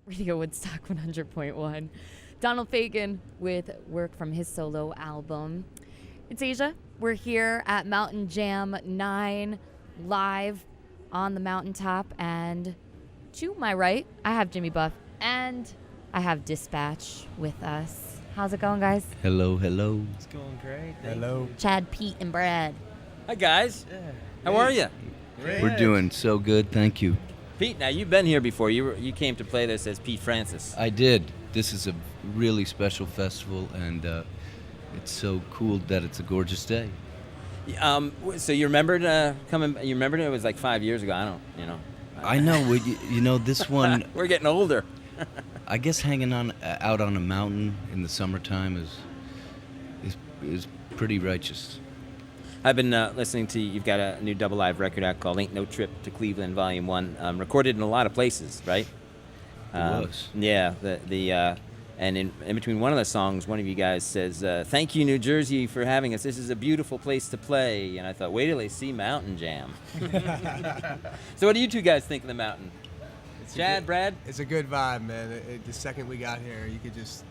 Radio Woodstock 100.1. Donald Fagen with work from his solo album. It's Asia. We're here at Mountain Jam 9 live on the mountaintop. And to my right, I have Jimmy Buff and I have Dispatch with us. How's it going, guys? Hello, hello. It's going great. Hello. Chad, Pete, and Brad. Hi, guys. Yeah. How are you? We're doing so good, thank you. Pete, now you've been here before. You came to play this as Pete Francis. I did. This is a really special festival, and it's so cool that it's a gorgeous day. So you remembered coming? You remembered it was like 5 years ago. I don't, I know. You know, this one, We're getting older. I guess hanging out on a mountain in the summertime is pretty righteous. I've been listening to. You've got a new double live record out called "Ain't No Trip to Cleveland" Volume 1, recorded in a lot of places, right? It was. Yeah. And in between one of the songs, one of you guys says, "Thank you, New Jersey, for having us. This is a beautiful place to play." And I thought, wait till they see Mountain Jam. So, what do you two guys think of the mountain? Chad, Brad? It's a good vibe, man. The second we got here, you could just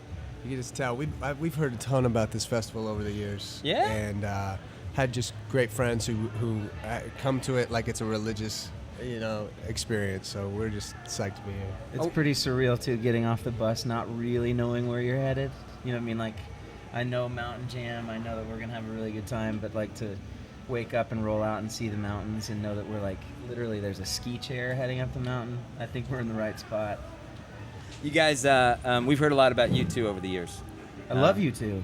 tell. We've heard a ton about this festival over the years. Yeah. And had just great friends who come to it like it's a religious, experience. So we're just psyched to be here. It's pretty surreal, too, getting off the bus, not really knowing where you're headed. You know what I mean? Like, I know Mountain Jam. I know that we're going to have a really good time. But, like, to wake up and roll out and see the mountains and know that we're, like, literally there's a ski chair heading up the mountain, I think we're in the right spot. You guys, we've heard a lot about you two over the years. I love you two.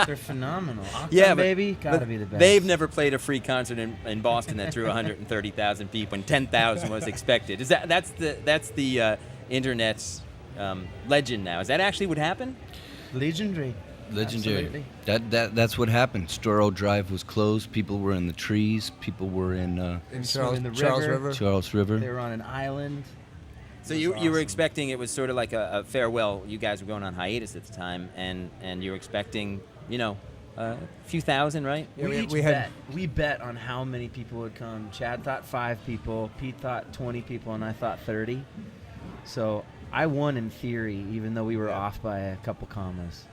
They're phenomenal. Octane, Yeah, but, baby, gotta but be the best. they've never played a free concert in Boston that drew 130,000 people and 10,000 was expected. Is that's the internet's legend now? Is that actually what happened? Legendary. Legendary. Absolutely. That's what happened. Storrow Drive was closed. People were in the trees. People were in In Swim in the Charles river. River. Charles River. They were on an island. So you were expecting it was sort of like a farewell. You guys were going on hiatus at the time, and you were expecting, a few thousand, right? Yeah, we bet on how many people would come. Chad thought 5 people, Pete thought 20 people, and I thought 30. So I won in theory, even though we were off by a couple commas.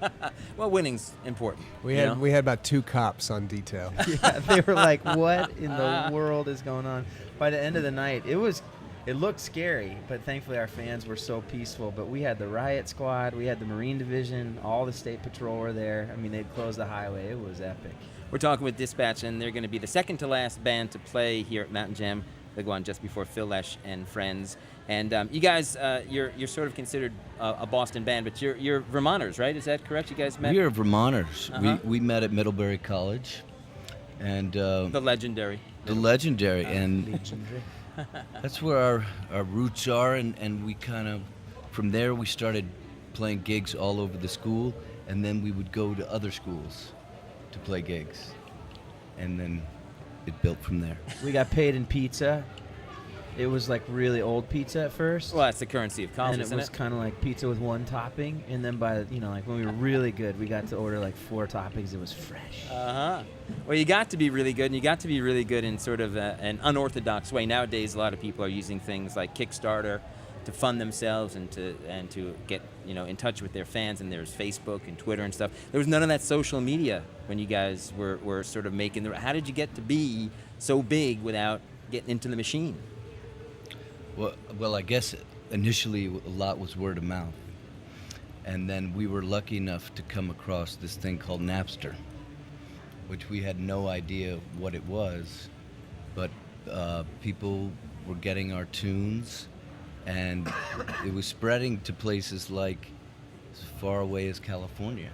Well, winning's important. We had about 2 cops on detail. Yeah, they were like, "What in the world is going on?" By the end of the night, it looked scary, but thankfully our fans were so peaceful. But we had the riot squad, we had the Marine Division, all the state patrol were there. I mean, they'd closed the highway. It was epic. We're talking with Dispatch, and they're going to be the second to last band to play here at Mountain Jam. They go on just before Phil Lesh and Friends. And you guys, you're sort of considered a Boston band, but you're Vermonters, right? Is that correct? You guys met? We are Vermonters. Uh-huh. We met at Middlebury College, and The legendary. legendary, and Legendary. that's where our roots are, and we kind of, from there we started playing gigs all over the school, and then we would go to other schools to play gigs, and then it built from there. We got paid in pizza. It was like really old pizza at first. Well, that's the currency of college, and it isn't was it? kind of like pizza with 1 topping, and then by like when we were really good, we got to order like 4 toppings. It was fresh. Uh-huh. Well, you got to be really good, and you got to be really good in sort of an unorthodox way. Nowadays, a lot of people are using things like Kickstarter to fund themselves and to get in touch with their fans. And there's Facebook and Twitter and stuff. There was none of that social media when you guys were sort of making the. How did you get to be so big without getting into the machine? Well, I guess initially a lot was word of mouth, and then we were lucky enough to come across this thing called Napster, which we had no idea what it was, but people were getting our tunes, and it was spreading to places like as far away as California.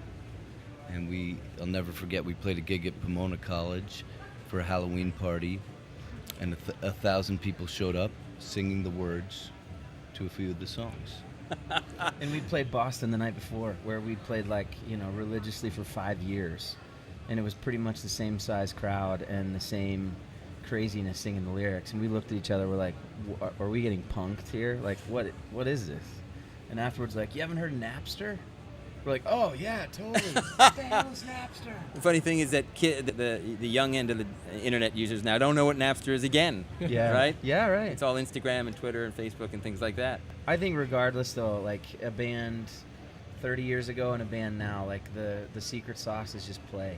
And I'll never forget, we played a gig at Pomona College for a Halloween party, and 1,000 people showed up singing the words to a few of the songs. And we played Boston the night before, where we played religiously for 5 years, and it was pretty much the same size crowd and the same craziness singing the lyrics. And we looked at each other, we're like, "Are we getting punked here? Like, what is this?" And afterwards, like, "You haven't heard Napster?" We're like, oh yeah, totally. What the hell is Napster? The funny thing is that the young end of the internet users now don't know what Napster is again. Yeah. Right? Yeah, right. It's all Instagram and Twitter and Facebook and things like that. I think regardless though, like a band 30 years ago and a band now, like the secret sauce is just play.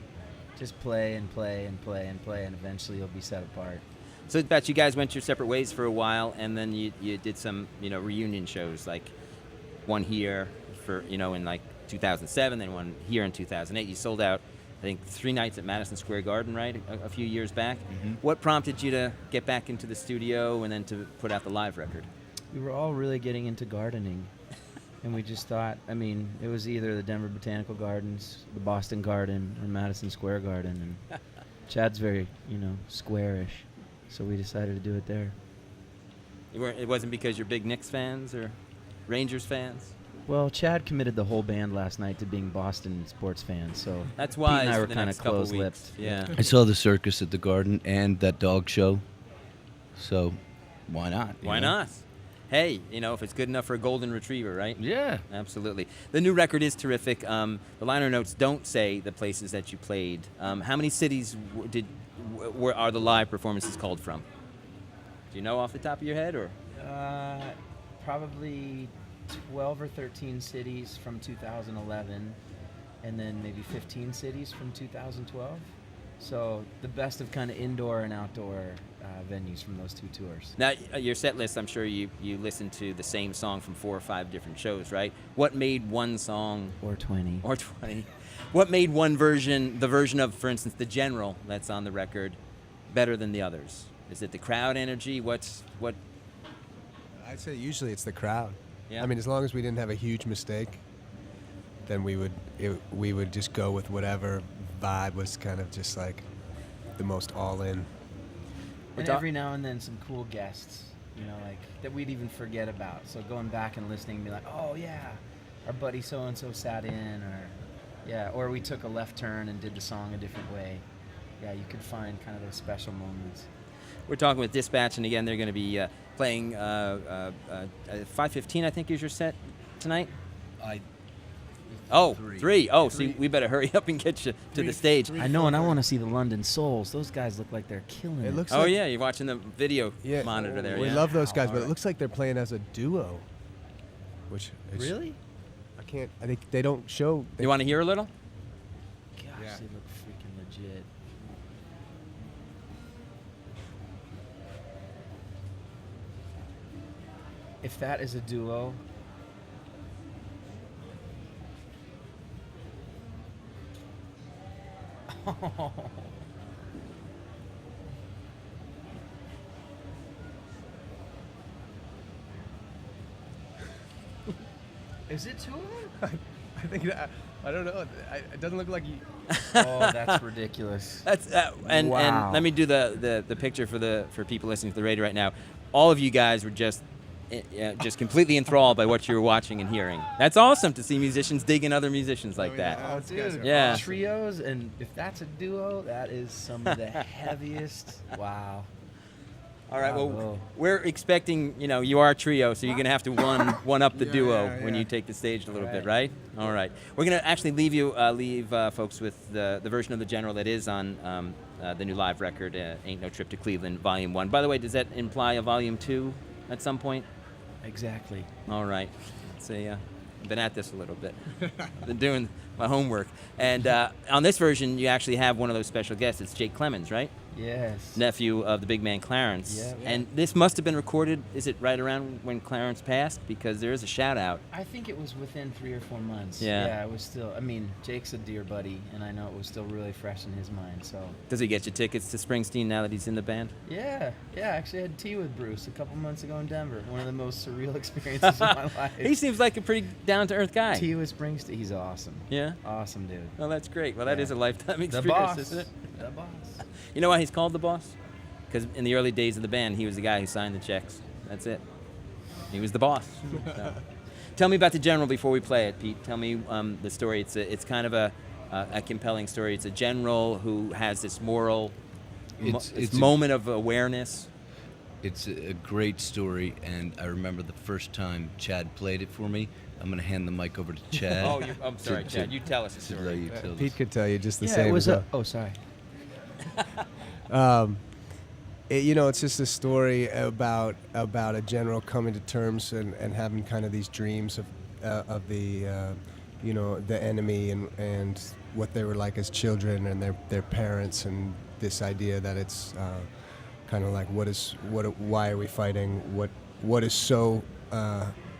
Just play and play and play and play, and eventually you'll be set apart. So that you guys went your separate ways for a while, and then you did some reunion shows, like one here for in like 2007, then one here in 2008. You sold out, I think, 3 nights at Madison Square Garden, right, a few years back. Mm-hmm. What prompted you to get back into the studio and then to put out the live record? We were all really getting into gardening, and we just thought, I mean, it was either the Denver Botanical Gardens, the Boston Garden, or Madison Square Garden, and Chad's very, squarish, so we decided to do it there. It wasn't because you're big Knicks fans or Rangers fans? Well, Chad committed the whole band last night to being Boston sports fans, so That's Pete wise and I for were the kind next of couple close-lipped. weeks. Yeah. I saw the circus at the Garden and that dog show, so why not? Why not? Hey, if it's good enough for a golden retriever, right? Yeah. Absolutely. The new record is terrific. The liner notes don't say the places that you played. How many cities are the live performances called from? Do you know off the top of your head, or? Probably 12 or 13 cities from 2011, and then maybe 15 cities from 2012. So the best of kind of indoor and outdoor venues from those 2 tours. Now, your set list, I'm sure you listened to the same song from 4 or 5 different shows, right? What made one song... Or 20. Or 20. What made one version, the version of, for instance, The General that's on the record, better than the others? Is it the crowd energy? What? I'd say usually it's the crowd. Yeah. I mean, as long as we didn't have a huge mistake, then we would just go with whatever vibe was kind of just like the most all-in. And every now and then some cool guests, like that we'd even forget about. So going back and listening and be like, oh yeah, our buddy so-and-so sat in, or we took a left turn and did the song a different way. Yeah, you could find kind of those special moments. We're talking with Dispatch, and again, they're going to be playing 5:15, I think, is your set tonight? Three. Oh, see, we better hurry up and get you to the stage. I know, and I want to see the London Souls. Those guys look like they're killing it. It looks Oh, like, yeah, you're watching the video monitor there. We Yeah. love those guys, but it looks like they're playing as a duo. Which Really? I think they don't show. You want to hear a little? Gosh, Yeah. they look freaking legit. If that is a duo, is it two of them? I think I don't know. It doesn't look like you. Oh, that's ridiculous. That's and Wow. let me do the picture for people listening to the radio right now. All of you guys were just completely enthralled by what you were watching and hearing. That's awesome to see musicians digging other musicians like that. Oh, dude. Yeah. Trios, and if that's a duo, that is some of the heaviest. Wow. All right. Well, Bravo. we're expecting. You are a trio, so you're gonna have to one up the duo when yeah. you take the stage a little bit, Right. right? All right. We're gonna actually leave folks with the version of The General that is on the new live record, "Ain't No Trip to Cleveland" Volume 1. By the way, does that imply a Volume 2 at some point? Exactly. All right. See, I've been at this a little bit. Been doing my homework. And on this version, you actually have one of those special guests. It's Jake Clemens, right? Yes. Nephew of the big man Clarence. Yeah. And this must have been recorded, is it right around when Clarence passed? Because there is a shout out. I think it was within 3 or 4 months. Yeah. Yeah, it was still, Jake's a dear buddy, and I know it was still really fresh in his mind, so. Does he get you tickets to Springsteen now that he's in the band? Yeah, I actually had tea with Bruce a couple months ago in Denver. One of the most surreal experiences of my life. He seems like a pretty down-to-earth guy. Tea with Springsteen, he's awesome. Yeah? Awesome dude. Well, that's great. Well, that Yeah. is a lifetime The experience, boss. isn't it? The boss. You know why he's called the boss? Because in the early days of the band, he was the guy who signed the checks. That's it. He was the boss. So. Tell me about The General before we play it, Pete. Tell me the story. It's kind of a compelling story. It's a general who has this moral It's moment of awareness. It's a great story, and I remember the first time Chad played it for me. I'm going to hand the mic over to Chad. Oh, I'm sorry, Chad. You tell us the to let story. you tell Pete us. could tell you just the Yeah, same. it was as a. Oh, sorry. It's just a story about a general coming to terms and having kind of these dreams of the the enemy and what they were like as children and their parents, and this idea that it's kind of like why are we fighting, what is so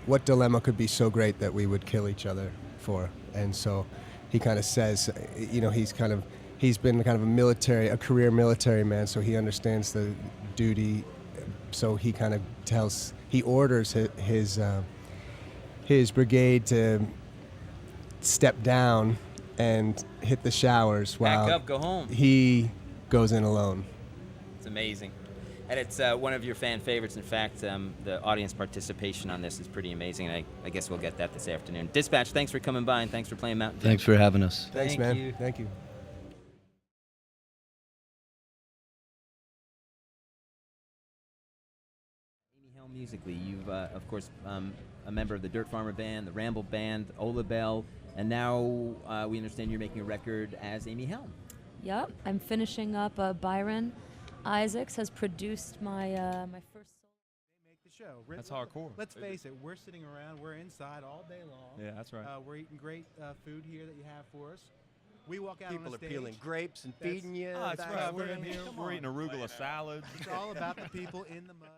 what dilemma could be so great that we would kill each other for. And so he kind of says, he's been kind of a career military man, so he understands the duty. So he kind of orders his brigade to step down and hit the showers while Pack up, go home. he goes in alone. It's amazing. And it's one of your fan favorites. In fact, the audience participation on this is pretty amazing. And I guess we'll get that this afternoon. Dispatch, thanks for coming by and thanks for playing Mountain Jam. Thanks for having us. Thanks, Thank man. you. Thank you. Amy Helm musically, you've of course a member of the Dirt Farmer Band, the Ramble Band, Ola Bell, and now we understand you're making a record as Amy Helm. Yep, I'm finishing up. Byron Isaacs has produced my my first solo. They make the show. That's hardcore. Let's face it, we're sitting around, we're inside all day long. Yeah, that's right. We're eating great food here that you have for us. We walk out People on are the stage. peeling grapes and That's- feeding you. Oh, that's right. We're in backstage. here. Come We're on. eating arugula salads. It's all about the people in the mud.